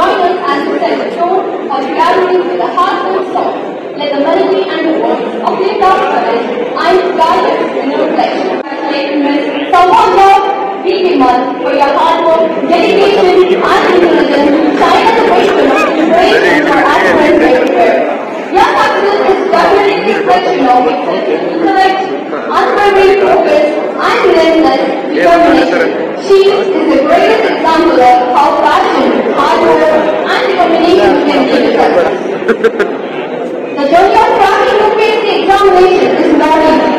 join us as we set the tone of reality with a heart and soul. Let the melody and the voice uplift our courage and guide us in our reflection. Congratulations, Saumya Vimal, for your hard work, dedication, and intelligence to shine as a wisdom of inspiration for aspirants everywhere. Your success is definitely a reflection of intellect, unwavering focus, and relentless determination. She is the greatest example of how passion, hard work, and determination can lead to success. The journey of cracking UPSC examination is not easy.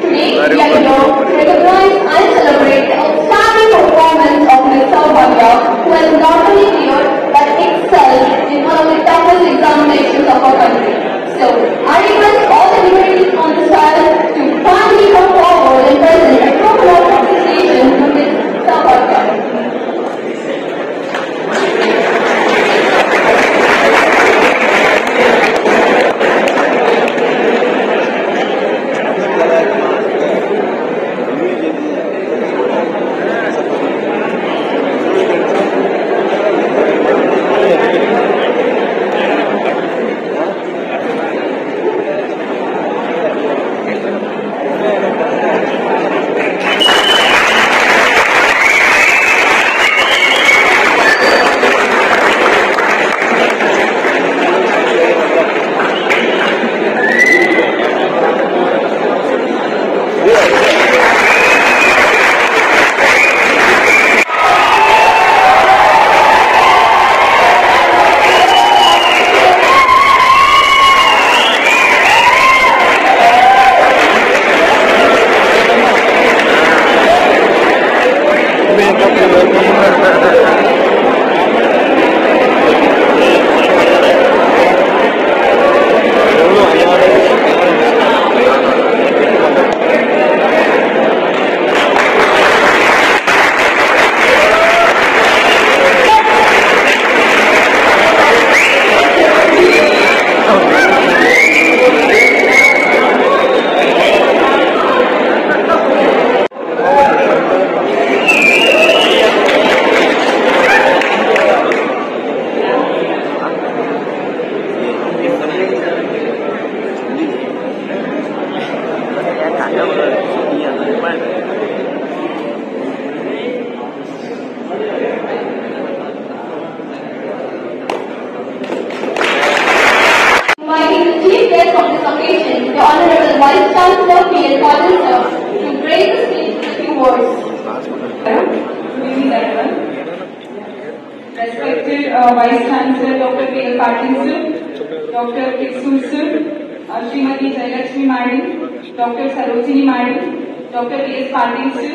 Today, we are here to recognize and celebrate the outstanding performance of Ms. Saumya, who has not only cleared but excelled in one of the toughest examinations of our country. So, I request all the devotees on the side to kindly come forward and present a token of appreciation to Ms. Saumya. Respected Vice Chancellor Dr. K.L. Patil sir, Dr. Kiksur sir, Srimati Jayalakshmi Madam, Dr. Sarojini Madam, Dr. K.S. Patil sir,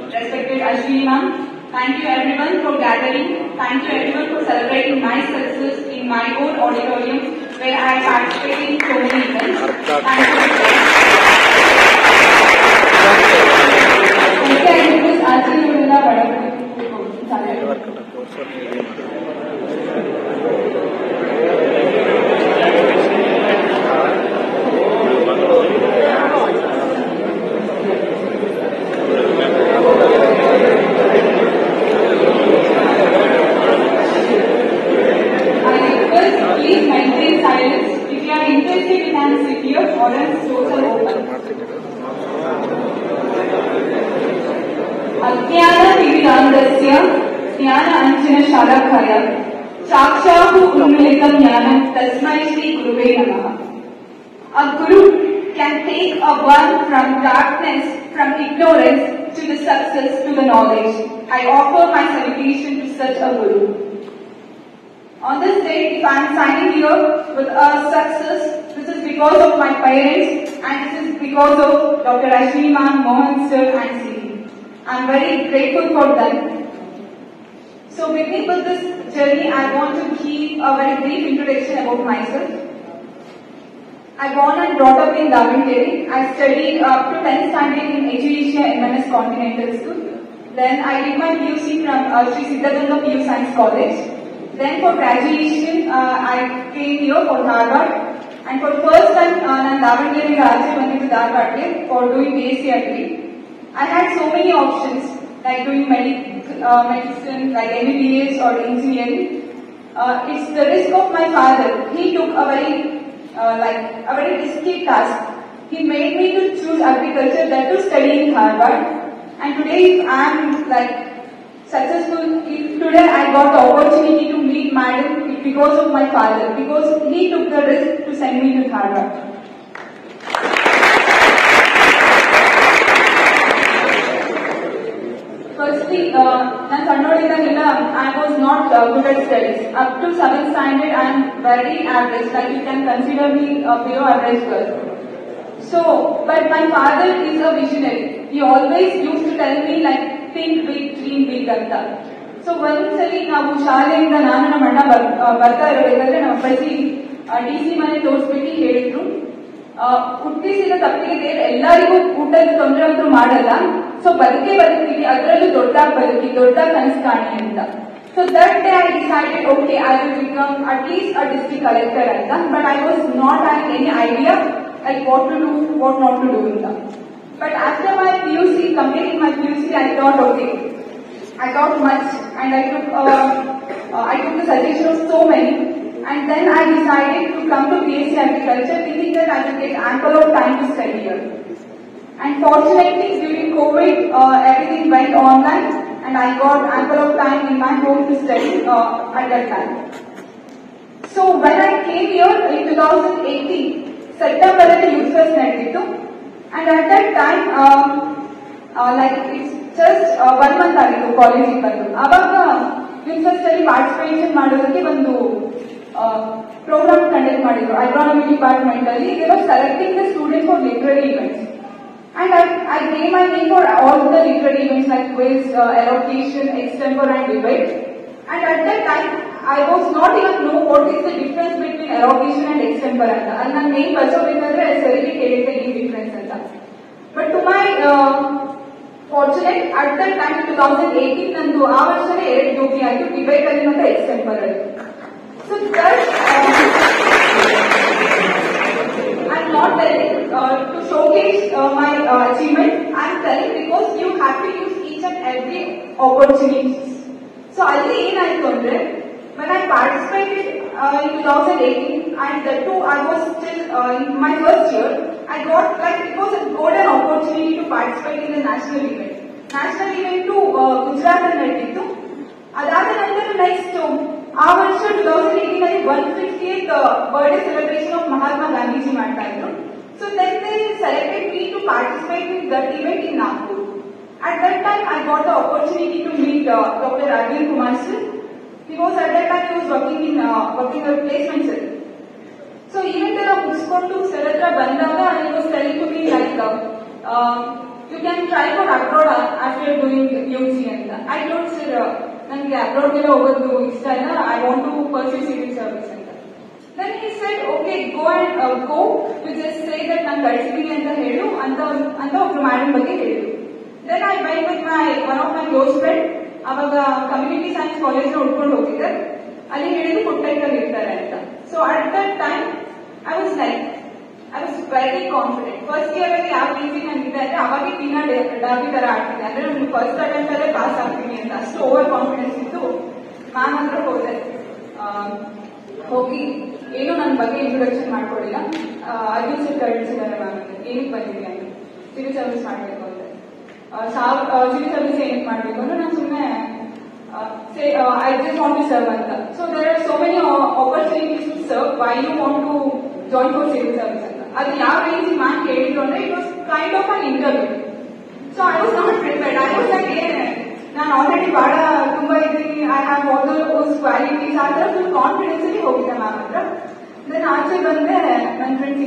respected Ashwini ma'am. Thank you everyone for gathering. Thank you everyone for celebrating my success in my own auditorium where I participated in so many events. Thank you. Please maintain silence if you are interested in an secure or an social open. Ajnana Tivirandasya Jnana Anjana Shalakhaya Chakshahu Unmilitam Jnanam Tasmai Shri Guruve Namaha. A Guru can take a one from darkness, from ignorance to the success, to the knowledge. I offer my salutation to such a Guru. On this day, if I am signing here with a success, this is because of my parents and this is because of Dr. Ashwini ma'am, Mohan sir and Siri. I am very grateful for them. So beginning with this journey, I want to give a very brief introduction about myself. I born and brought up in Davangere. I studied up to 10th standard in Education MNS Continental School. Then I did my PUC from Sri Siddhaganga PU Science College. Then for graduation, I came here for Harvard. And for the first time, I Davangere went to Harvard for doing BSc Agri. I had so many options, like doing medicine, like MBBS or engineering. it's the risk of my father. He took a very risky task. He made me to choose agriculture, that to study in Harvard. And today I am successful. If today I got the opportunity to meet Madam, it's because of my father, because he took the risk to send me to Harvard. Firstly, I was not good at studies. Up to 7th standard, I am very average. Like you can consider me a below average girl. So, but my father is a visionary. He always used to tell me like, think big, dream big anta. So ಒಂದ್ಸಲಿ ನಾವು ಶಾಲೆಯಿಂದ ನಾನು ನಮ್ಮ ಅಣ್ಣ ಬರ್ತಾ ಇರಬೇಕಾದ್ರೆ ನಮ್ಮ ಅಪ್ಪಾಜಿ DC ಮನೆ ತೋರಿಸ್ಬಿಟ್ಟು ಹೇಳಿದ್ರು, ಹುಟ್ಟಿಸಿದ ತಪ್ಪಿಗೆ ದೇವ್ರು ಎಲ್ಲರಿಗೂ ಊಟದ ತೊಂದರೆ ಅಂತೂ ಮಾಡಲ್ಲ, ಸೊ ಬದುಕ್ತೀವಿ, ಅದರಲ್ಲೂ ದೊಡ್ಡಾಗಿ ಬದುಕಿ, ದೊಡ್ಡಾಗಿ ಕನಸು ಕಾಣಿ ಅಂತ. So that day I decided, okay, I will become at least a district collector anta, but I was not having any idea like what to do, what not to do anta. But after my PUC, completing my PUC, I thought, okay, I got much, and I took the suggestion of so many, and then I decided to come to BSc Agriculture, thinking that I will get ample of time to study here. And fortunately, during COVID, everything went online, and I got ample of time in my home to study at that time. So when I came here in 2018, September Youth Fest ನಡೆದಿತ್ತು, and at that time, it's just 1 month ಆಗಿತ್ತು ಕಾಲೇಜಿಗೆ ಬಂದು. ಆವಾಗ youth fest ಅಲ್ಲಿ participation ಮಾಡೋದಕ್ಕೆ ಒಂದು program conduct ಮಾಡಿದ್ರು ಅಗ್ರಾನಮಿ department ಅಲ್ಲಿ. They were selecting the students for literary events, and I gave my name for all the literary events like quiz, elocution, extempore and debate. And at that time, I was not even know what is the difference between elocution and extempore anta. ಅಲ್ಲಿ ನನ್ನ name ಬಚೋಬೇಕಾದ್ರೆ ಸರಿಗೆ ಕೇಳಿದ್ದೆ ಈ difference ಅಂತ. But to my fortunate, at that time 2018 ನಂದು ಆ ವರ್ಷನೇ 2 ಯೋಗಿ ಆಯ್ತು, ಡಿಬೇಟ್ ಅಲ್ಲಿ ಮತ್ತೆ ಎಕ್ಸ್ಟೆಂಪರ್ ಅಲ್ಲಿ. So that I'm not telling to showcase my achievement. I'm telling because you have to use each and every opportunity. So alli ಏನಾಯ್ತು ಅಂದ್ರೆ, when I participated in 2018, and that too I was still in my first year, I got it was a golden opportunity to participate in the national event. National event to Gujarat ಅಲ್ಲಿ ನಡೆದಿತ್ತು. ಅದಾದ ನಂತರ next ಆ ವರ್ಷ 2018 ಅಲ್ಲಿ 150th birthday celebration of Mahatma Gandhiji ಮಾಡ್ತಾ ಇದ್ರು. So then they selected me to participate in that event in Nagpur. At that time, I got the opportunity to meet Dr. Arvind Kumar Sir. Because at that time he was working in placement cell. So even though I ಮುಗಿಸ್ಕೊಂಡು sir ಹತ್ರ ಬಂದಾಗ he was telling to me like, you can try for abroad after doing UG ಅಂತ. I told sir, ನನಗೆ abroad ಗೆಲ್ಲ ಹೋಗೋದು ಇಷ್ಟ ಇಲ್ಲ, I want to pursue civil service ಅಂತ. Then he said, okay, go to just say that ನಾನು ಕಳಿಸಿದೀನಿ ಅಂತ ಹೇಳು ಅಂತ ಒಬ್ರು ಮೇಡಮ್ ಬಗ್ಗೆ ಹೇಳಿದ್ರು. Then I went with one of my close friend. ಅವಾಗ ಕಮ್ಯುನಿಟಿ ಸೈನ್ಸ್ ಕಾಲೇಜ್ ಉಳ್ಕೊಂಡು ಹೋಗಿದ್ದೆ. ಅಲ್ಲಿ ಹೇಳಿದ್ರು ಪುಟ್ಟೈಕಲ್ಲಿ ಇರ್ತಾರೆ ಅಂತ. So at that time I was very confident. First year ಅಲ್ಲಿ ಯಾವ ರೀತಿ ನನಗಿದೆ ಅಂದ್ರೆ, ಅವಾಗ ಪೀನಾ ಡಾಬಿ ತರ ಆಡ್ತಿದ್ದೆ, ಅಂದ್ರೆ ನಮ್ಗೆ ಫಸ್ಟ್ ಅಟೆಂಪ್ಟ್ ಅಲ್ಲೇ ಪಾಸ್ ಆಗ್ತೀನಿ ಅಂತ ಅಷ್ಟು ಓವರ್ ಕಾನ್ಫಿಡೆನ್ಸ್ ಇತ್ತು. ಮ್ಯಾಮ್ ಹತ್ರ ಹೋಗಿ ಏನು ನನ್ನ ಬಗ್ಗೆ ಇಂಟ್ರೊಡಕ್ಷನ್ ಮಾಡ್ಕೊಡಿಲ್ಲ. ಅರ್ಜುನ್ ಸರ್ ಕಳಿಸಿದ್ದಾರೆ ಮ್ಯಾಮ್ ಅಂದ್ರೆ, ಏನಕ್ಕೆ ಬಂದಿದೆ ಅಂತ, ಸಿವಿಲ್ ಸರ್ವಿಸ್ ಮಾಡಬೇಕು ಅಂತ. ಸಿವಿಲ್ ಸರ್ವಿಸ್ ಏನಕ್ಕೆ ಮಾಡಬೇಕು ಅಂದ್ರೆ ನಾನು ಸುಮ್ಮನೆ I just want to serve anta. So there are so many opportunities to serve. Why you want to join for civil service anta? ಅದು ಯಾವ ರೀತಿ ಮ್ಯಾಮ್ ಕೇಳಿದ್ರು ಅಂದ್ರೆ, it was kind of an interview. So I was not prepared. I was like, ನಾನು already ಬಹಳ ತುಂಬಾ ಇದ್ದೀನಿ, I have all those qualities, ಆ ತರ ಫುಲ್ ಕಾನ್ಫಿಡೆನ್ಸ್ ಅಲ್ಲಿ ಹೋಗಿದ್ದೆ ಮ್ಯಾಮ್ ಹತ್ರ. ದೆನ್ ಆಚೆ ಬಂದೆ, ನನ್ನ ಫ್ರೆಂಡ್ಸ್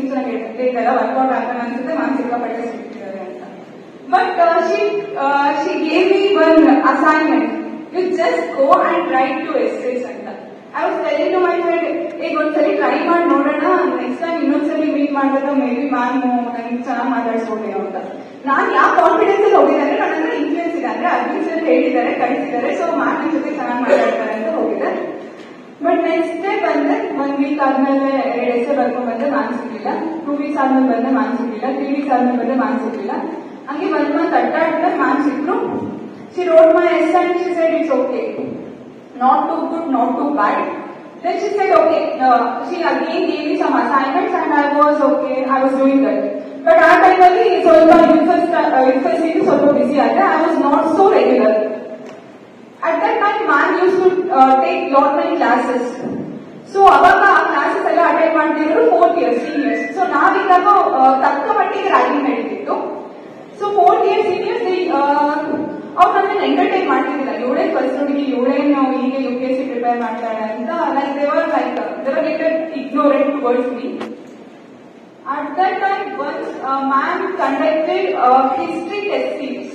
ಇದೆಲ್ಲ ವರ್ಕೌಟ್ ಆಗ್ತಾನೆ ಅನ್ಸುತ್ತೆ, ಮ್ಯಾಮ್ ಸಿಕ್ಕಾಪಟ್ಟೆ ಸಿಗ್ತಿದ್ದಾರೆ ಅಂತ. But she gave me one assignment. You just go and write 2 essays anta. I was telling to my friend, ಒಂದ್ಸಲಿ ಟ್ರೈ ಮಾಡಿ ನೋಡೋಣ, ನೆಕ್ಸ್ಟ್ ಟೈಮ್ ಇನ್ನೊಂದ್ಸಲಿ ಮೀಟ್ ಮಾಡಿದಾಗ ಮೇ ಬಿ ಮ್ಯಾಮ್ ನನಗೆ ಚೆನ್ನಾಗಿ ಮಾತಾಡ್ಸ್ಬೋದೇನೋ ಅಂತ. ನಾನು ಯಾವ ಕಾನ್ಫಿಡೆನ್ಸ್ ಅಲ್ಲಿ ಹೋಗಿದ್ದೆ ಅಂದ್ರೆ, ನನ್ನ ಹತ್ರ ಇನ್ಫ್ಲೂಯೆನ್ಸ್ ಇದೆ, ಅಂದ್ರೆ ಅರ್ಜುನ್ ಸರ್ ಹೇಳಿದ್ದಾರೆ, ಕಳಿಸಿದ್ದಾರೆ, ಸೊ ಮ್ಯಾಮ್ ನನ್ನ ಜೊತೆ ಚೆನ್ನಾಗಿ ಮಾತಾಡ್ತಾರೆ ಅಂತ ಹೋಗಿದೆ. ಬಟ್ ನೆಕ್ಸ್ಟ್ ಡೇ ಬಂದೆ, 1 ವೀಕ್ ಆದ್ಮೇಲೆ 2 essay ಬರ್ಕೊಂಡ್ ಬಂದೆ, ಮ್ಯಾಮ್ ಸಿಗ್ಲಿಲ್ಲ. 2 weeks ಆದ್ಮೇಲೆ ಬಂದೆ, ಮ್ಯಾಮ್ ಸಿಗ್ಲಿಲ್ಲ. 3 weeks ಆದ್ಮೇಲೆ ಬಂದೆ, ಮ್ಯಾಮ್ ಸಿಗ್ಲಿಲ್ಲ. ಹಂಗೆ 1 month ಅಡ್ಡಾಡ್ಮೇಲೆ ಮ್ಯಾಮ್ ಸಿಕ್ರು. She wrote my essay and she said it's okay, not too good, not too bad, Then she said, okay, she again gave me some assignments and I was okay, I was doing that. But at that time, so university so busy, I was not so regular. At that time, man used to take lot many classes. So, ಅವಾಗ ಆ classes ಎಲ್ಲ attend ಮಾಡ್ತಿದ್ರು 4th year seniors. So, ನಾವಿದ್ದಾಗ ತಕ್ಕ ಮಟ್ಟಿಗೆ ragging ನಡೀತಿತ್ತು. So 4th year seniors ಅವ್ರು ನಮ್ಮನ್ನ entertain ಮಾಡ್ತಿದ್ದಿಲ್ಲ. ಇವಳೇ ಫಸ್ಟ್ ಹುಡುಗಿ, ಇವಳೇನು ಹೀಗೆ UPSC ಪ್ರಿಪೇರ್ ಮಾಡ್ತಾಳೆ ಅಂತ. Like they were little ignorant towards me. At that time, once a man conducted a history test series.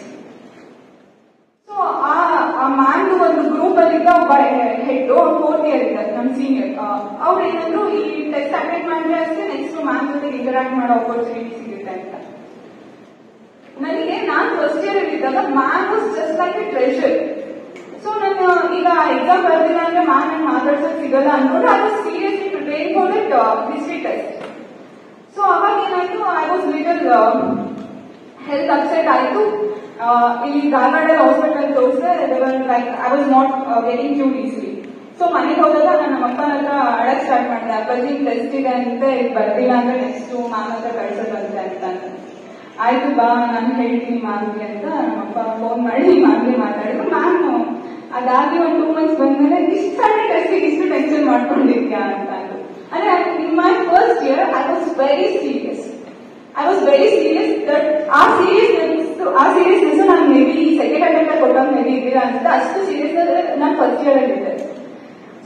So, ಆ ಮ್ಯಾನ್ ಒಂದು ಗ್ರೂಪ್ ಅಲ್ಲಿ ಒಬ್ಬ ಹೆಡ್ 4th year ಇದ್ದಾರೆ ನಮ್ಮ ಸೀನಿಯರ್. ಅವ್ರು ಏನಂದ್ರು ಈ ಟೆಸ್ಟ್ ಅಟೆಂಡ್ ಮಾಡಿದ್ರೆ ಅಷ್ಟೇ ನೆಕ್ಸ್ಟ್ ಮ್ಯಾಮ್ ಜೊತೆ ಇಂಟರಾಕ್ಟ್ ಮಾಡೋ ಆಪರ್ಚುನಿಟಿ ಸಿಗುತ್ತೆ ಅಂತ. ನನಗೆ ನಾನು ಫಸ್ಟ್ ಇಯರ್ ಅಲ್ಲಿ ಇದ್ದಾಗ ma'am was just like A treasure. So ನಾನು ಈಗ ಎಕ್ಸಾಮ್ ಬರ್ದಿಲ್ಲ ಅಂದ್ರೆ ಮ್ಯಾಮ್ ನನ್ ಮಾತಾಡ್ಸೋಕ್ ಸಿಗಲ್ಲ ಅನ್ಕೊಂಡು I was seriously preparing for that history test. So ಅವಾಗ ಏನಾಯ್ತು, I was little health upset ಆಯ್ತು. ಇಲ್ಲಿ ಧಾರವಾಡ ಹಾಸ್ಪಿಟಲ್ ತೋರಿಸಿದ್ರೆ like I was not getting cure easily. So ಮನೆಗೆ ಹೋದಾಗ ನಾನು ನಮ್ಮ ಅಪ್ಪನ ಹತ್ರ ಅಡಕ್ ಸ್ಟಾರ್ಟ್ ಮಾಡಿದೆ, ಅಪ್ಪಾಜಿ ಟೆಸ್ಟ್ ಇದೆ ಅಂತೆ, ಬರ್ದಿಲ್ಲ ಅಂದ್ರೆ ನೆಕ್ಸ್ಟ್ ಮ್ಯಾಮ್ ಹತ್ರ ಕಳ್ಸೋದಂತೆ ಅಂತ. ಆಯ್ತು ಬಾ ನಾನು ಹೇಳ್ತೀನಿ ಮ್ಯಾಮ್ಗೆ ಅಂತ ನಮ್ಮಪ್ಪ ಫೋನ್ ಮಾಡಿ ಮ್ಯಾಮ್ಗೆ ಮಾತಾಡಿದ್ರು. ಮ್ಯಾಮ್ ಅದಾಗಿ ಒಂದು 2 months ಬಂದ್ಮೇಲೆ ಇಷ್ಟು ಸಣ್ಣ ಟೆಸ್ಟಿಗೆ ಇಷ್ಟು ಟೆನ್ಷನ್ ಮಾಡ್ಕೊಂಡಿದ್ಯಾ ಅಂತ ಅಂದ್ರು. ಅಂದ್ರೆ in my first year I was very serious. That ಆ ಸೀರಿಯಸ್ನೆಸ್ ನಾನು ಮೇ ಬಿ ಸೆಕೆಂಡ್ ಅಟೆಂಪ್ಟ್ ಕೊಟ್ಟಾಗ ಮೇ ಬಿ ಇದ್ದೀರಾ ಅಂತ ಅಷ್ಟು ಸೀರಿಯಸ್ ನಾನು ಫಸ್ಟ್ ಇಯರ್ ಅಲ್ಲಿ ಇದ್ದೆ.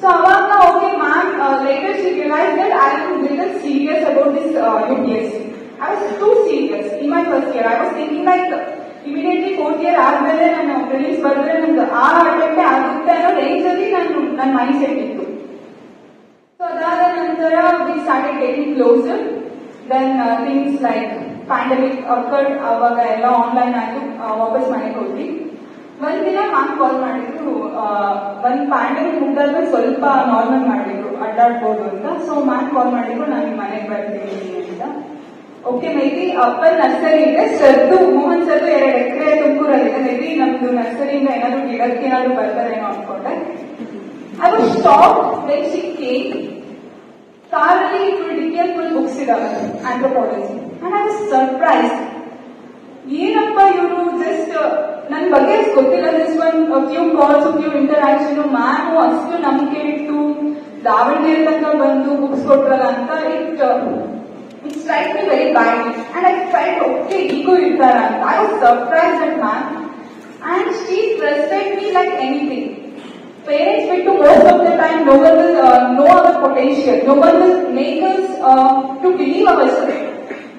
ಸೊ ಅವಾಗ okay ma'am later she realise that I am little serious about this UPSC. I was too serious in my first year. I was thinking like immediately 4th year ಆದ್ಮೇಲೆ ನಾನು prelims ಬರೆದ್ರೆ ನಂಗೆ ಆ attempt ಆಗುತ್ತೆ ಅನ್ನೋ range ಅಲ್ಲಿ ನನ್ನ mind set ಇತ್ತು. ಸೊ ಅದಾದ ನಂತರ we started getting closer. Then things like pandemic occurred. ಅವಾಗ ಎಲ್ಲ ಆನ್ಲೈನ್ ಆಯ್ತು, ವಾಪಸ್ ಮನೆಗೆ ಹೋದ್ವಿ. ಒಂದಿನ ಮ್ಯಾಮ್ ಕಾಲ್ ಮಾಡಿದ್ರು, ಒಂದ್ ಪ್ಯಾಂಡಮಿಕ್ ಮುಗ್ದಾದ್ಮೇಲೆ ಸ್ವಲ್ಪ ನಾರ್ಮಲ್ ಮಾಡಿದ್ರು, ಅಡ್ಡಾಡ್ಬೋದು ಅಂತ. ಸೊ ಮ್ಯಾಮ್ ಕಾಲ್ ಮಾಡಿದ್ರು, ನಾನು ಮನೆಗೆ ಬರ್ತೀನಿ ಅಂತ. ಓಕೆ, ಮೇ ಬಿ ಅಪ್ಪಲ್ ನರ್ಸರಿ ಇದೆ, ಸರ್ದು ಮೋಹನ್ ಸರ್ದು 2 ಎಕರೆ ತುಮಕೂರಲ್ಲಿದೆ. ಮೇ ಬಿ ನಮ್ದು ನರ್ಸರಿಯಿಂದ ಏನಾದ್ರು ಗಿಡಕ್ಕೆ ಏನಾದ್ರು ಬರ್ತಾರೇನೋ ಅನ್ಕೊಂಡೆ. I was shocked when she came. ಕಾರಲ್ಲಿ ಫುಲ್ ಬುಕ್ಸ್ ಇದಾವೆ anthropology. And I was surprise. ಏನಪ್ಪ ಇವರು ಜಸ್ಟ್ ನನ್ ಬಗ್ಗೆ ಗೊತ್ತಿಲ್ಲ, ಜಸ್ಟ್ ಒಂದು few calls, few interaction. Ma'am ಅಷ್ಟು ನಂಬಿಕೆ ಇಟ್ಟು ದಾವಣಗೆರೆ ತನಕ ಬಂದು ಬುಕ್ಸ್ ಕೊಟ್ರಲ್ಲ ಅಂತ it struck me very badly, and I felt okay, ego irtara anta. I was surprised at ma'am, and she trusted me like anything. Parents bittu most of the time no one will know our potential, no one will make us to believe ourselves.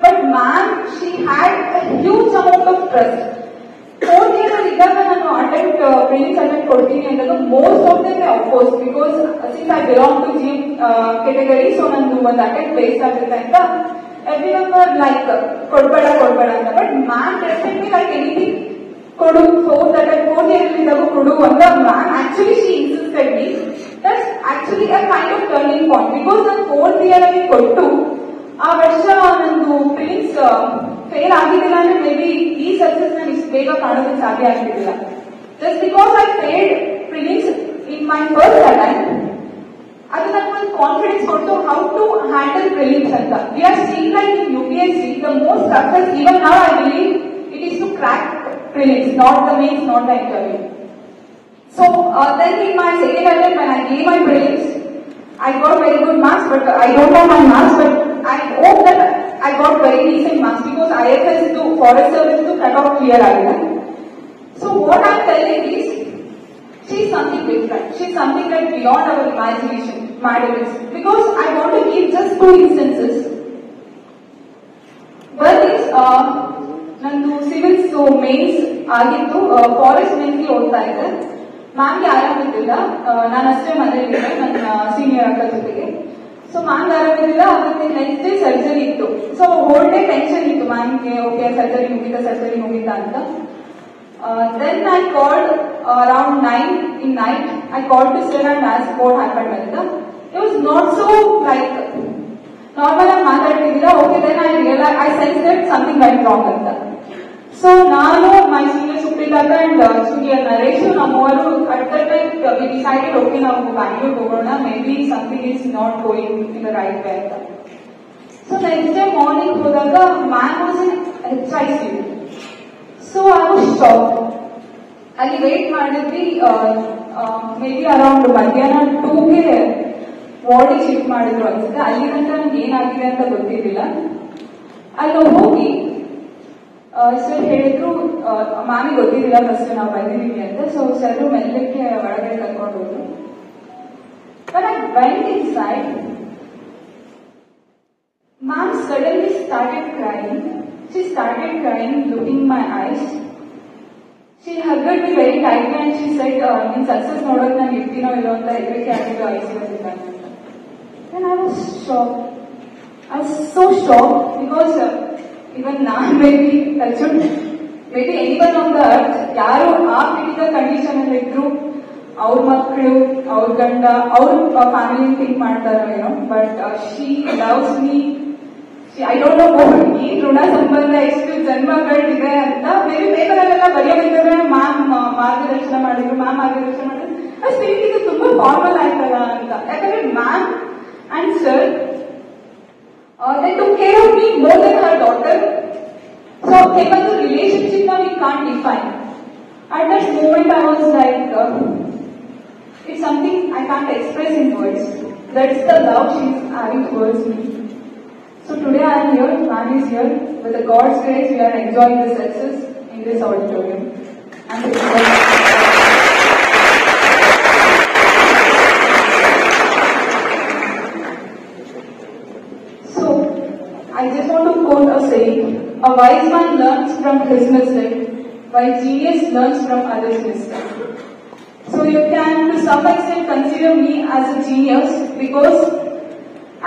But ma'am, she had a huge amount of trust. 4th year ಅಲ್ಲಿ ಇದ್ದಾಗ ನಾನು attempt prelims attempt ಕೊಡ್ತೀನಿ ಅಂದಾಗ most of them of course because since I belong to G category, so ನಂದು ಒಂದು attempt base ಆಗುತ್ತೆ ಅಂತ every one like ಕೊಡ್ಬೇಡ ಅಂತ. But ma'am trusted me like anything, ಕೊಡು. 4th year ಅಲ್ಲಿ ಇದ್ದಾಗ ಕೊಡು ಅಂತ ma'am actually she insisted me. That's actually a kind of turning point. Because ನಾನು 4th year ಅಲ್ಲಿ ಕೊಟ್ಟು ಆ ವರ್ಷ ನಂದು ಪ್ರಿಲಿಮ್ಸ್ ಫೇಲ್ ಆಗಿದ್ದಿಲ್ಲ ಅಂದ್ರೆ ಮೇ ಬಿ ಈ ಸಕ್ಸಸ್ ನಾನು ಇಷ್ಟು ಬೇಗ ಕಾಣೋದಕ್ಕೆ ಸಾಧ್ಯ ಆಗ್ತಿರ್ಲಿಲ್ಲ. Just because I failed prelims in my first attempt, ಅದು ನನಗೊಂದು ಕಾನ್ಫಿಡೆನ್ಸ್ ಕೊಟ್ಟು ಹೌ ಟು ಹ್ಯಾಂಡಲ್ ಪ್ರಿಲಿಮ್ಸ್ ಅಂತ. We are seen like in UPSC the most success even now I believe it is to crack prelims, not the mains, not the interview. So then in my second attempt when I gave my prelims, I got very good marks, but I don't know my marks, but I hope that I got very decent marks because IFS to Forest Service to cut off clear agida. So what I'm telling is, she's something different. She's something like beyond our imagination, madam. Because I want to give just 2 instances. One is nandu civils mains ಆಗಿತ್ತು, forest ಮೇನ್ಸ್ಗೆ ಓದ್ತಾ ಇದ್ದೆ. ಮ್ಯಾಮ್ಗೆ ಆರಾಮಿದ್ದಿಲ್ಲ, ನಾನು ಅಷ್ಟೇ ಮನೇಲಿದ್ದೆ ನನ್ನ senior ಅಕ್ಕ ಜೊತೆಗೆ. So ಮ್ಯಾಮ್ಗೆ ಆರಾಮಿದ್ದಿಲ್ಲ, ಅದಕ್ಕೆ next day surgery ಇತ್ತು. ಸೊ ಹೋಲ್ ಡೇ ಟೆನ್ಷನ್ ಇತ್ತು ಮ್ಯಾಮ್ಗೆ, ಓಕೆ ಸರ್ಜರಿ ಮುಗಿತಾ ಅಂತ. Then I called around 9 in night. I called to Sir and asked what happened with them. It was not so like normal and matter. Okay, then I realized, I sensed that something went wrong with them. So ನಾನು my senior ಸುಪ್ರೀತಾಕ and junior Naresh ನಮ್ಮವರು at the time we decided okay ನಾವು ಬ್ಯಾಂಗ್ಳೂರ್ ಹೋಗೋಣ, maybe something is not going in the right way ಅಂತ. So next day morning ಹೋದಾಗ ma'am was in HICU. So I was shock. ಅಲ್ಲಿ wait ಮಾಡಿದ್ವಿ, may be around ಮಧ್ಯಾಹ್ನ 2ಗೆ ವಾರ್ಡಿಗೆ shift ಮಾಡಿದ್ರು ಅನ್ಸುತ್ತೆ. ಅಲ್ಲಿ ನಂತರ ನಮ್ಗೆ ಏನಾಗಿದೆ ಅಂತ ಗೊತ್ತಿರಲಿಲ್ಲ. ಅಲ್ಲಿ ಹೋಗಿ ಸರ್ ಹೇಳಿದ್ರು, ಮ್ಯಾಮಿಗೆ ಗೊತ್ತಿರಲಿಲ್ಲ ಫಸ್ಟ್ ನಾವು ಬಂದಿದ್ದೀವಿ ಅಂತ. ಸೊ ಸರ್ ಮೆಲ್ಲಕ್ಕೆ ಒಳಗಡೆ ಕರ್ಕೊಂಡು ಹೋದ್ರು. But I went inside, ma'am suddenly started crying. She started crying, looking my eyes. She hugged me very tightly and she said, ನಿನ್ ಸಕ್ಸಸ್ ನೋಡೋಕೆ ನಾನು ಇರ್ತೀನೋ ಇಲ್ಲೋ ಅಂತ ಹೆದರಿಕೆ ಆಗಿದ್ದು ಐಸಿಯುದಲ್ಲಿ ಅಂತ. And I was shocked. I was so shocked because even ನಾನು maybe anyone on the earth, ಯಾರು ಆ ಕ್ರಿಟಿಕಲ್ ಕಂಡೀಷನ್ ಅಲ್ಲಿ ಇದ್ರು, ಅವ್ರ ಮಕ್ಕಳು, ಅವ್ರ ಗಂಡ, ಅವ್ರ ಫ್ಯಾಮಿಲಿ ಥಿಂಕ್ ಮಾಡ್ತಾರೋ ಏನೋ. But she loves me. I don't know ಈ ಋಣ ಸಂಬಂಧ ಎಷ್ಟು ಜನ್ಮಗಳಿದೆ ಅಂತ ಬೇರೆ ಪೇಪರಲ್ಲೆಲ್ಲ ಬರೆಯೋದಿದ್ರೆ ಮ್ಯಾಮ್ ಮಾರ್ಗದರ್ಶನ ಮಾಡಿದ್ರು, ಮ್ಯಾಮ್ ಮಾರ್ಗದರ್ಶನ ಮಾಡಿದ್ರು, ಅಷ್ಟು ಇದು ತುಂಬಾ ಫಾರ್ಮಲ್ ಆಯ್ತಲ್ಲ ಅಂತ. ಯಾಕಂದ್ರೆ ma'am and sir, they took care of me more than her daughter. So even the relationship now we can't define. At that moment I was like, it's something I can't express in words. That's the love she's having towards me. So today I am here, ma'am is here. With the God's grace we are enjoying the success in this auditorium. And I just want to quote a saying, a wise man learns from his mistake, while genius learns from others' mistake. So you can to some extent consider me as a genius because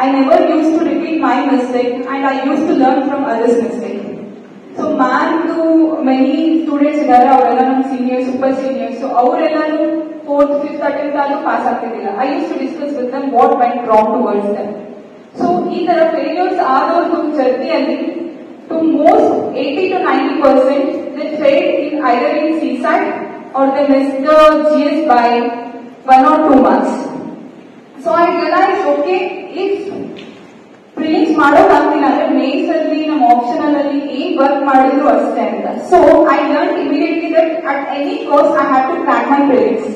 I never used to repeat my mistake and I used to learn from others' mistake. So man to many students idare, avarella nam seniors, super seniors, so avarellanu 4th 5th attempt allu pass agtidilla. I used to discuss with them what went wrong towards them. So ಈ ತರ failures ಆದವ್ರದ್ದು ಜರ್ನಿಯಲ್ಲಿ to most 80 to 90% they failed in either in CSAT or they missed the GS by 1 or 2 marks. So I realized, okay, if prelims ಮಾಡೋಕ್ಕಾಗ್ತಿಲ್ಲ ಅಂದ್ರೆ mains ಅಲ್ಲಿ ನಮ್ಮ optional ಅಲ್ಲಿ ಏನ್ work ಮಾಡಿದ್ರು ಅಷ್ಟೇ ಅಂತ. So I learn immediately that at any cost I have to crack my prelims.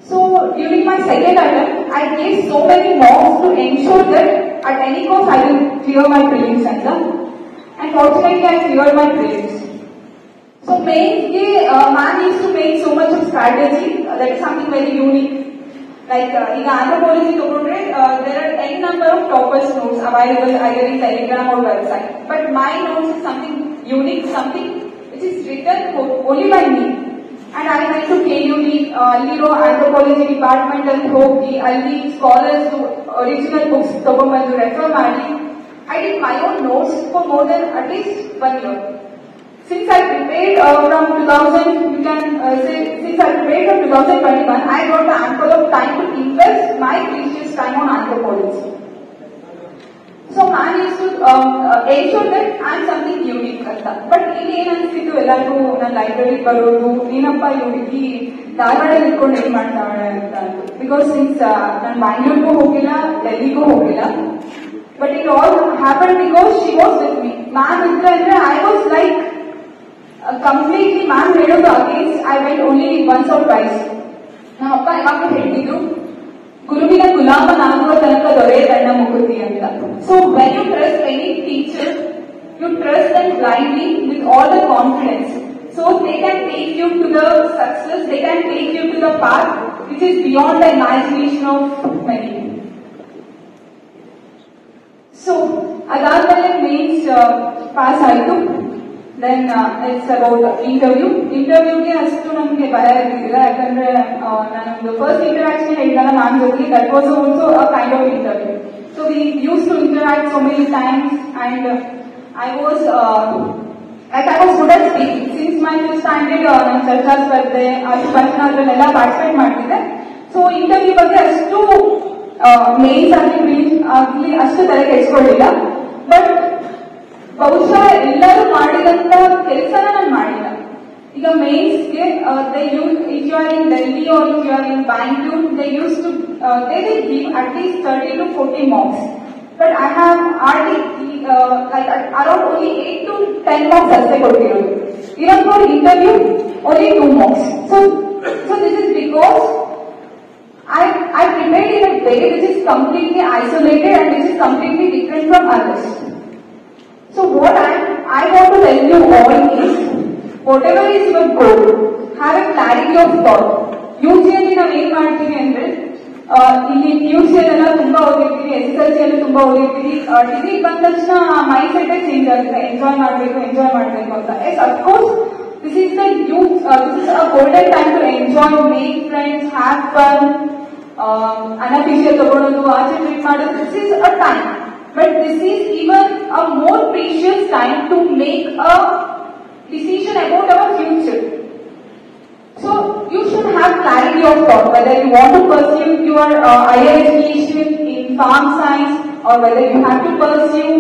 So during my second attempt, I gave so many mocks to ensure that at any cost I will clear my prelims answer. And fortunately, I cleared my prelims. So mainly, man needs to make so much of strategy. That is something very unique. Like in anthropology, there are n number of toppers notes available either in Telegram or website. But my notes is something unique, something which is written only by me. And I went to KUD, Liro Anthropology Department and ಹೋಗಿ ಅಲ್ಲಿ scholars original books ತಗೊಂಡ್ಬಂದು refer ಮಾಡಿ I did my own notes for more than at least 1 year. Since I prepared from 2000, you can say, since I prepared from 2021, I got the ample of time to invest my precious time on anthropology. So man used to ensure that I am something unique ಅಂತ. But ಇಲ್ಲಿ ಏನ್ ಅನ್ಸಿತ್ತು ಎಲ್ಲರಿಗೂ, ನನ್ನ library ಬರೋದು, ಏನಪ್ಪ ಹುಡುಗಿ ಧಾರವಾಡಲ್ಲಿ ಇಟ್ಕೊಂಡು ಏನ್ ಮಾಡ್ತಾಳೆ ಅಂತ. ಬಿಕಾಸ್ ಸಿನ್ಸ್ ನಾನು ಬ್ಯಾಂಗ್ಳೂರ್ಗೂ ಹೋಗಿಲ್ಲ, ಡೆಲ್ಲಿಗೂ ಹೋಗಿಲ್ಲ. But it all happen because she was with me. Ma'am ಇದ್ರೆ ಅಂದ್ರೆ I was like completely ma'am ಹೇಳೋದು against I went only once or twice. ನಮ್ಮಪ್ಪ ಯಾವಾಗಲೂ ಹೇಳ್ತಿದ್ರು, ಗುರುವಿನ ಗುಲಾಮನಾಗುವ ತನಕ ದೊರೆ ತನ್ನ ಮುಕುತಿ ಅಂತ. So when you trust any teacher, you trust them blindly with all the confidence. So they can take you to the success, they can take you to the path which is beyond the imagination of many. So adadmele means pass aitu. Then it's about interview. Interview ge astu namge bhaya irudilla, yakandre nanamdu first interaction helidala ma'am jothe, that was also a kind of interview. So we used to interact so many times and I was good at speaking. Since my fifth standard, ನಾನು ಚರ್ಚಾ ಸ್ಪರ್ಧೆ, ಭಾಷಣ ಅದರಲ್ಲೆಲ್ಲ participate ಮಾಡ್ತಿದ್ದೆ. So interview ಬಗ್ಗೆ ಅಷ್ಟು mains ಆಗಲಿ ಅಷ್ಟು ತಲೆ ಕೆಡಿಸ್ಕೊಳ್ಳಿಲ್ಲ. ಬಟ್ ಬಹುಶಃ ಎಲ್ಲರೂ ಮಾಡಿದಂತ ಕೆಲಸನ ನಾನು ಮಾಡಿಲ್ಲ. ಈಗ ಮೇನ್ಸ್ಗೆ if you are in Delhi or if you are in Bangalore, they will give at least 30 to 40 marks. But I have hardly like around only 8 to 10 marks ಅಷ್ಟೇ ಕೊಟ್ಟಿರೋದು. Even for interview, only 2 marks. So this is because I prepared in a way which is completely isolated and which is completely different from others. So what I want to tell you all is, whatever is your goal, have a clarity of thought. Usually ನಾವು ಏನ್ ಮಾಡ್ತೀವಿ ಅಂದ್ರೆ ಇಲ್ಲಿ PUC ಎಲ್ಲ ತುಂಬಾ ಓದಿರ್ತೀವಿ, SSLC ಎಲ್ಲ ತುಂಬಾ ಓದಿರ್ತೀವಿ, degree ಬಂದ ತಕ್ಷಣ ಮೈಂಡ್ ಸೆಟ್ ಚೇಂಜ್ ಆಗುತ್ತೆ, ಎಂಜಾಯ್ ಮಾಡ್ಬೇಕು ಅಂತ. Yes of course this is the youth, this is a golden time to enjoy, make friends, have fun, unofficial ತಗೊಳ್ಳೋದು, ಆಚೆ ಟ್ರೀಟ್ ಮಾಡೋದು. This is a time, but this is even a more precious time to make a decision about our future. So you should have clarity of thought whether you want to pursue your higher education in farm science, or whether you have to pursue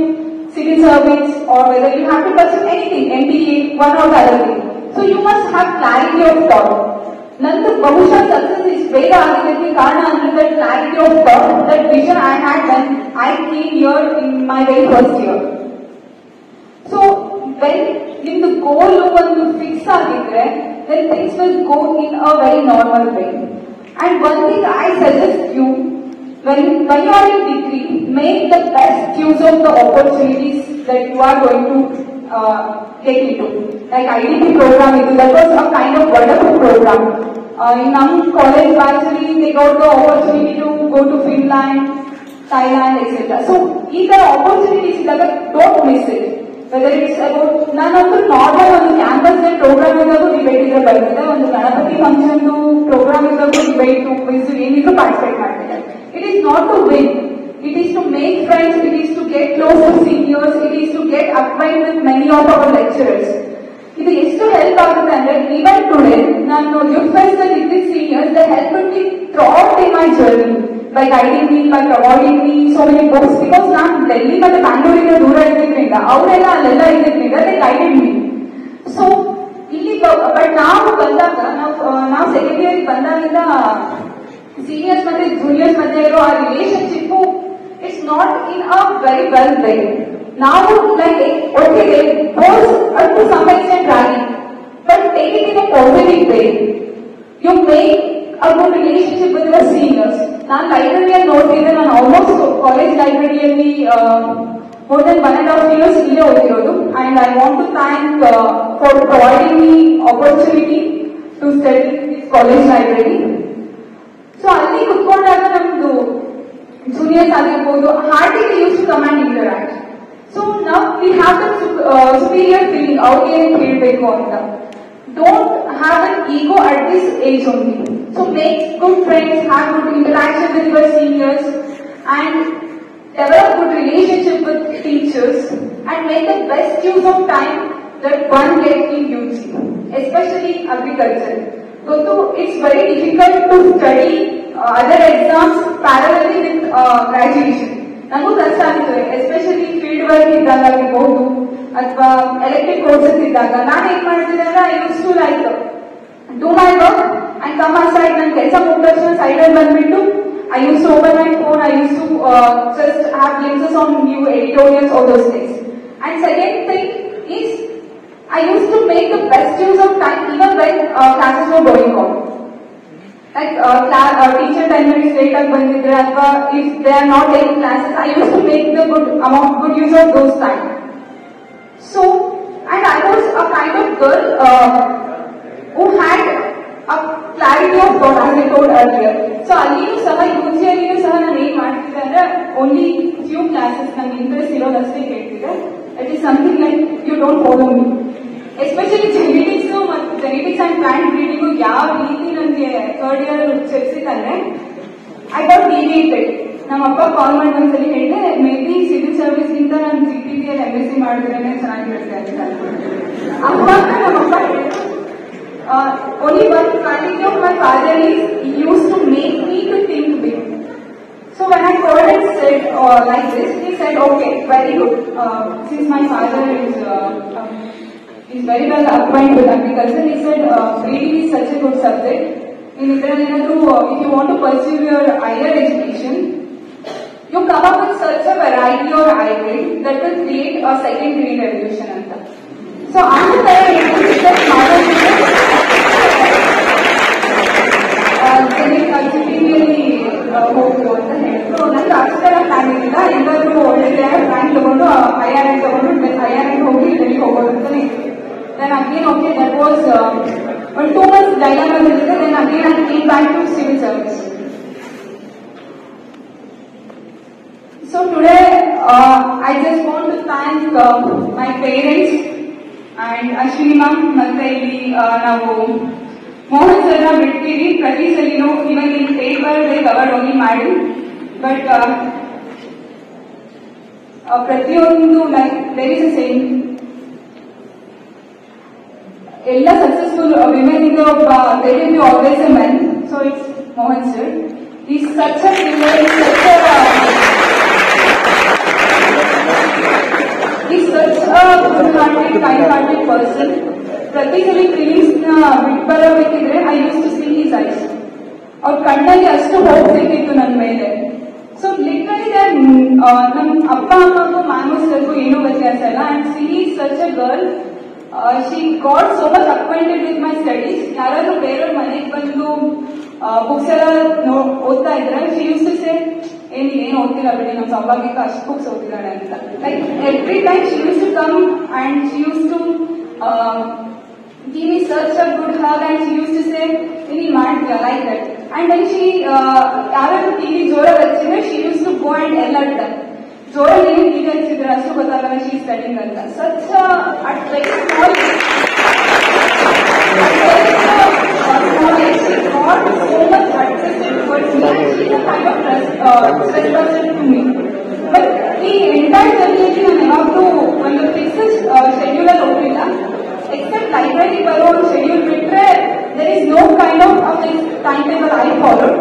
civil service, or whether you have to pursue anything, MBA, one or the other thing. So you must have clarity of thought. Nandu ಬಹುಶಃ success is ಬೇಗ ಆಗಿದ್ದಕ್ಕೆ ಕಾರಣ ಅಂದ್ರೆ that clarity of thought, that vision I had when I came here in my very first year. So when ನಿಮ್ದು ಗೋಲ್ ಒಂದು fix ಆಗಿದ್ರೆ, then things will go in a very normal way. And one thing I suggest you, when you are in degree, make the best use of the opportunities that you are going to get into. Like IDP program, that was a kind of wonderful program. In our college actually they got the opportunity to go to Finland, Thailand, etc. So either opportunities don't miss it. Whether it's about ನಾನಂತೂ normal ಒಂದು campus programme ಇದ್ದಾಗೂ debate ಇದ್ರೆ ಬರ್ತದೆ, ಒಂದು Ganapati function programme ಇದ್ದಾಗೂ debate quiz ಏನಿದ್ರು participate ಮಾಡ್ತಿದ್ದಾರೆ. It is not to win, it is to make friends, it is to get close to seniors, it is to get acquainted with many of our lecturers. ಇದು ಎಷ್ಟು help ಆಗುತ್ತೆ ಅಂದ್ರೆ, even today ನಾನು youth fest ಅಲ್ಲಿ ಇದ್ದಿದ್ದ seniors they help me throughout in my journey by guiding me, by providing me so many books, because ನಾನು ಡೆಲ್ಲಿ ಮತ್ತೆ ಬ್ಯಾಂಗ್ಳೂರಿಂದ ದೂರ ಇದ್ದಿದ್ರಿಂದ ಅವರೆಲ್ಲ ಅಲ್ಲೆಲ್ಲ ಇದ್ದಿದ್ರಿಂದ they guided me. So ಇಲ್ಲಿ ಬಟ್ ನಾವು ಬಂದಾಗ ನಾವು ಸೆಕೆಂಡ್ ಇಯರ್ ಬಂದಾಗಿಂದ ಸೀನಿಯರ್ಸ್ ಮತ್ತೆ ಜೂನಿಯರ್ಸ್ ಮಧ್ಯೆ ಇರೋ ಆ relationship it's not in a very well way. ನಾವು ಲೈಕ್ ಒಟ್ಟಿಗೆ boss at to some extent ragging, but take it in a positive way. You make a good relationship with your seniors. ನಾನು ಲೈಬ್ರರಿಯಲ್ಲಿ ನೋಡ್ತಿದ್ದೆ, ನಾನು almost college ಲೈಬ್ರರಿಯಲ್ಲಿ more than 1.5 years ಇಲ್ಲೇ ಓದಿರೋದು. And I want to thank for providing me opportunity to study this college library. So ಅಲ್ಲಿ ಕುತ್ಕೊಂಡಾಗ ನಮ್ದು juniors ಆಗಿರ್ಬೋದು ಹಾರ್ಟಿಗೆ used to come and interact. So ನಾವು we have the superior feeling, ಅವ್ರಿಗೆ ಏನ್ ಹೇಳ್ಬೇಕು ಅಂತ. Don't have an ego at this age only. So make good friends, have good interaction with your seniors, and develop good relationship with teachers, and make the best use of time that one gets in UG, especially agriculture. So it's very difficult to study other exams parallelly with graduation. ನಮಗೂ ಕಷ್ಟ ಆಗುತ್ತೆ, especially field work ಇದ್ದಾಗ ಆಗಿರ್ಬಹುದು ಅಥವಾ electric courses ಇದ್ದಾಗ. ನಾನು ಏನ್ ಮಾಡ್ತಿದ್ದೆ ಅಂದ್ರೆ, I use to like do my work and come side. ನನ್ನ ಕೆಲಸ ಮುಗಿದ ತಕ್ಷಣ ಸೈಡ್ ಅಲ್ಲಿ ಬಂದ್ಬಿಟ್ಟು I use to open my phone, I use to just have glimpses on new editorials, all those things. And second thing is, I used to make the best use of time even when classes were going on. Like teacher 10 minutes late ಆಗಿ ಬಂದಿದ್ರೆ ಅಥವಾ if they are not taking classes, I used to make the good use of those time. So, and I was a kind of girl who had a clarity of thought, as I told earlier. So ಅಲ್ಲಿನೂ ಸಹ ಯುಜಿಯಲ್ಲಿನೂ ಸಹ ನಾನು ಏನ್ ಮಾಡ್ತಿದ್ದೆ ಅಂದ್ರೆ, only few classes ನನಗೆ interest ಇರೋದಷ್ಟೇ ಕೇಳ್ತಿದ್ದೆ. It is something like you don't follow me. Especially genetics ಮತ್ತು ಜೆನೆಟಿಕ್ಸ್ ಅಂಡ್ ಪ್ಲಾಂಟ್ ಬ್ರೀಡಿಂಗು ಯಾವ ರೀತಿ ನನಗೆ ಥರ್ಡ್ ಇಯರ್ ಉಚ್ಚರಿಸಿತ್ತಂದ್ರೆ, ಐ ಗಾಟ್ ಡಿವಿಯೇಟೆಡ್. ನಮ್ಮ ಅಪ್ಪ ಕಾಲ್ ಮಾಡಿ ಒಂದ್ಸಲಿ ಹೇಳಿದೆ, ಮೇ ಬಿ ಸಿವಿಲ್ ಸರ್ವಿಸ್ ಗಿಂತ ನಾನು CPT ಅಲ್ಲಿ MSc ಮಾಡಿದ್ರೇನೆ ಚೆನ್ನಾಗಿರುತ್ತೆ ಅಂತ. ಅವಾಗ ನಮ್ಮಪ್ಪ only one quality of my father is he used to make me to think big. So when I called and said said like this. He said, okay, very good. Since my father is very well acquainted with agriculture, he said, breeding is such a good subject. If you want to pursue your higher education, you come up with such a variety or hybrid that will create a second green revolution. So after that, ನಂದು ಅಕ್ಷರ plan ಇದ್ದಿಲ್ಲ. ಎಲ್ಲರೂ ಒಳ್ಳೆ plan ತಗೊಂಡು IR ತಗೊಂಡು IR ಹೋಗಿ ಡೆಲ್ಲಿ ಹೋಗೋದು ಅಂತಾನೆ. Then again, okay, that was 2 months dilemma. Then again I came back to civil service. So today I just want to thank my parents and Ashwini ma'am. ಮತ್ತೆ ಇಲ್ಲಿ ನಾವು ಮೋಹನ್ ಸರ್ನ ಬಿಡ್ತೀವಿ. ಪ್ರತಿ ಸಲಿನೂ ಇವನ್ ಇಲ್ಲಿ ಪೇಪರ್ ಕವರ್ ಓನ್ಲಿ ಮಾಡಿ, but ಪ್ರತಿಯೊಂದು like there is a same. ಎಲ್ಲ ಸಕ್ಸಸ್ಫುಲ್ ವಿಮೆನ್ ಗೆ ಒಬ್ಬ there will be always a men. So it's Mohan sir. Is such a good-hearted, kind-hearted person. ಪ್ರತಿ ಸಲ ಫೀಲಿಂಗ್ಸ್ ನ ಬಿಟ್ಟು ಬರಬೇಕಿದ್ರೆ I use to see his eyes. ಅವ್ರ ಕಣ್ಣಲ್ಲಿ ಅಷ್ಟು ಹೋಗ್ಬೇಕಿತ್ತು ನನ್ನ ಮೇಲೆ. ಸೊ ಲಿಟ್ರಲಿ ನಮ್ ಅಪ್ಪ ಅಮ್ಮಗೂ ಮಾನವಸ್ಗೂ ಏನೂ ವ್ಯತ್ಯಾಸ ಇಲ್ಲ. And she is such a girl. She got so much acquainted with my studies. ಯಾರಾದ್ರೂ ಬೇರೆಯವ್ರ ಮನೆಗೆ ಬಂದು ಬುಕ್ಸ್ ಎಲ್ಲ ಓದ್ತಾ ಇದ್ರೆ ಶಿ ಯೂಸ್ ಟು ಸೇ, ಏನು ಓದ್ತಿಲ್ಲ ಬಿಡಿ, ನಮ್ಮ ಸೌಭಾಗ್ಯಕ್ಕೆ ಅಷ್ಟು ಬುಕ್ಸ್ ಓದ್ತಿದ್ದಾಳೆ ಅಂತ. Like every time she use to come and she use to give me such a good hug, and she used to say, "Any ಮಾಡ್ತೀಯ like that." And then she, ಯಾರಾದ್ರೂ TV ಜೋರ ಹಚ್ಚಿದ್ರೆ she used to go and yell at them. ಜೋರ ನೀವು TV ಹಚ್ಚಿದ್ರೆ ಅಷ್ಟು ಗೊತ್ತಾಗಲ್ಲ she is studying ಅಂತ. Such a at very small age, she got so much attracted towards me, and she is a kind of stress person to me. But ಈ entire journey ನಾನು ಯಾವಾಗಲೂ ಒಂದು ಫಿಕ್ಸ್ ಶೆಡ್ಯೂಲ್ ಅಲ್ಲಿ ಹೋಗಿಲ್ಲ. Except library ಬರೋ schedule ಬಿಟ್ರೆ there is no kind of this timetable I followed.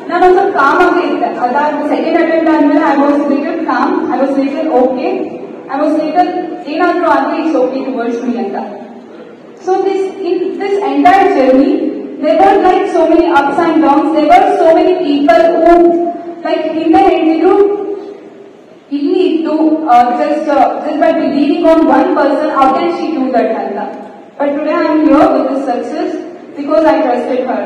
ನಾನು ಒಂದು ಕಾಮ್ ಆಗಿ ಇದ್ದೆ. ಅದಾದ ಸೆಕೆಂಡ್ ಅಟೆಂಪ್ಟ್ ಆದ್ಮೇಲೆ I was little calm, I was little okay, I was little ಏನಾದ್ರೂ ಆದ್ರೆ it's okay towards me ಅಂತ. So in this entire journey there were like so many ups and downs. There were so many people who like ಹಿಂದೆ ಹೇಳಿದ್ರು ಇಲ್ಲಿ ಇದ್ದು just by believing on one person, how can she do that anta. But today I am here with this success because I trusted her.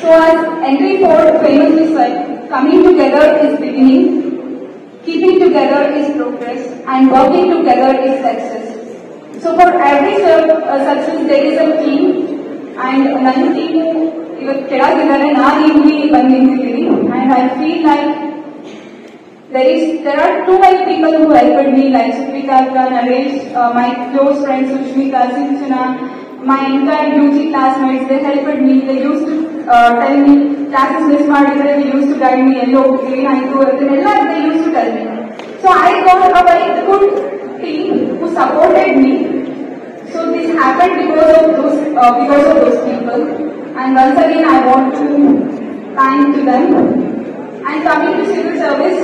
So as Henry Ford famously said, coming together is beginning, keeping together is progress, and working together is success. So for every success there is a team, and ನನ್ನ team ಇವತ್ತು ಕೆಳಗಿದ್ದಾರೆ, ನಾನು ಇಲ್ಲಿ ಬಂದು ನಿಂತಿದ್ದೀನಿ. And I feel like there are too many people who helped me, like Suprita, Naresh, my close friends Sushmita, Sinchana, my entire UG classmates. They helped me. They used to tell me classes miss ಮಾಡಿದ್ರೆ they used to guide me, ಎಲ್ಲೋ ಏನಾಯ್ತು ಅದನ್ನೆಲ್ಲ they used to tell me. So I got a very good team who supported me. So this happened because of those people. And once again I want to thank to them. And coming to civil service,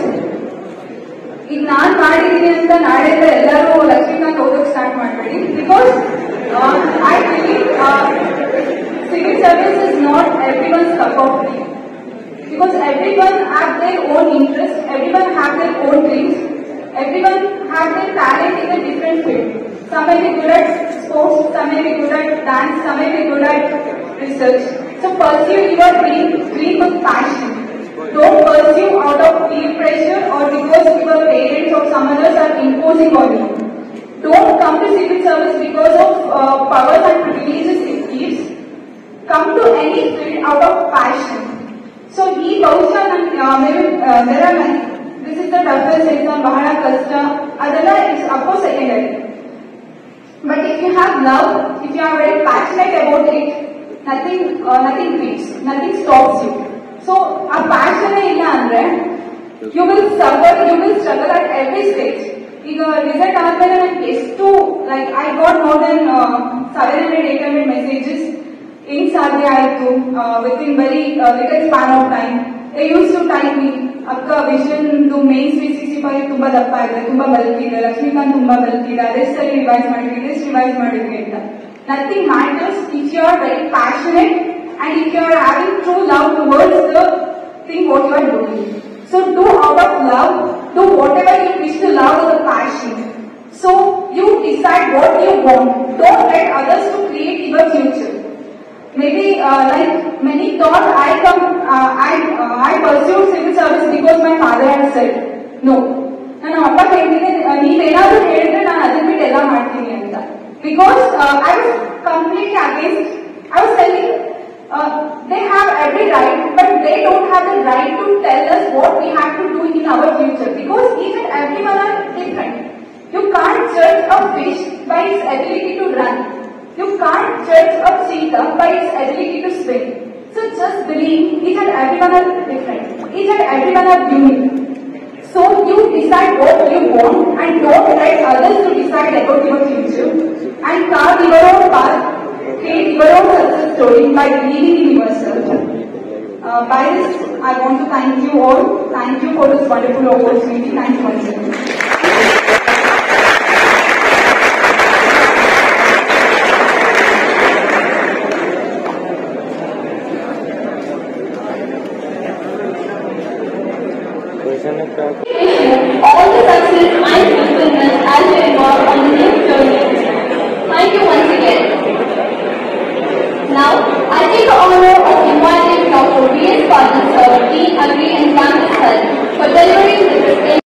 ಈಗ ನಾನು ಮಾಡಿದ್ದೀನಿ ಅಂತ ನಾಳೆಯಿಂದ ಎಲ್ಲರೂ ಲಕ್ಷ್ಮೀಕಾಂತ್ ಓದೋಕೆ start ಮಾಡಬೇಡಿ. Because I believe civil service is not everyone's cup of tea. Because everyone have their own interests, everyone have their own dreams, everyone have their talent in a different field. Some may be good at sports, some may be good at dance, some may be good at research. So pursue your dream with passion. Don't pursue out of peer pressure or because your parents or some others are imposing on you. Don't come to civil service because of powers and privileges it gives. Come to any field out of passion. So ee bhusha maybe there are many. This is the toughest exam, bahಳ ಕಷ್ಟ, ಅದೆಲ್ಲ is of course secondary. But if you have love, if you are very passionate about it, nothing beats, nothing stops you. So a passion illa andre you will suffer, you will struggle at every stage. ಈಗ result ಆದ್ಮೇಲೆ ನನಗೆ ಎಷ್ಟು like I got more then 700-800 messages. ಹೆಂಗ್ ಸಾಧ್ಯ ಆಯ್ತು with in very little span of time. They use to time me, ಅಕ್ಕ vision main 365 ತುಂಬಾ ದಪ್ಪ ಇದೆ, ತುಂಬಾ ಬಲ್ಕಿದೆ, ಲಕ್ಷ್ಮೀಕಾಂತ್ ತುಂಬಾ ಬಲ್ಕಿದೆ, ಅದೆಷ್ಟಲ್ಲಿ ರಿವೈಸ್ ಮಾಡಿದ್ವಿ, ಇದೆಷ್ಟು ರಿವೈಸ್ ಮಾಡಿದ್ವಿ ಅಂತ. Nothing matters if you are very passionate and if you are having true love towards the thing what you are doing. So do out of love, do whatever you wish to love with a passion. So you decide what you want. Don't let others to create your future. Maybe like many thought I pursued civil service because my father had said no. ನನ್ನ ಅಪ್ಪ ಹೇಳಿದ್ರೆ ನೀವೇನಾದ್ರೂ ಹೇಳಿದ್ರೆ ನಾನು ಅದನ್ನ ಬಿಟ್ಟು ಎಲ್ಲ ಮಾಡ್ತೀನಿ ಅಂತ. Because I was completely against. I was telling they have every right, but they don't have the right to tell us what we have to do in our future, because each and everyone are different. You can't judge a fish by its ability to run. You can't judge a cheetah by its ability to swim. So just believe each and everyone are different. Each and everyone are unique. So you decide what you want and don't let others to decide about your future, and carve your own path. Create your own success story by believing in yourself. By this, I want to thank you all. Thank you for this wonderful opportunity. Thank you once again.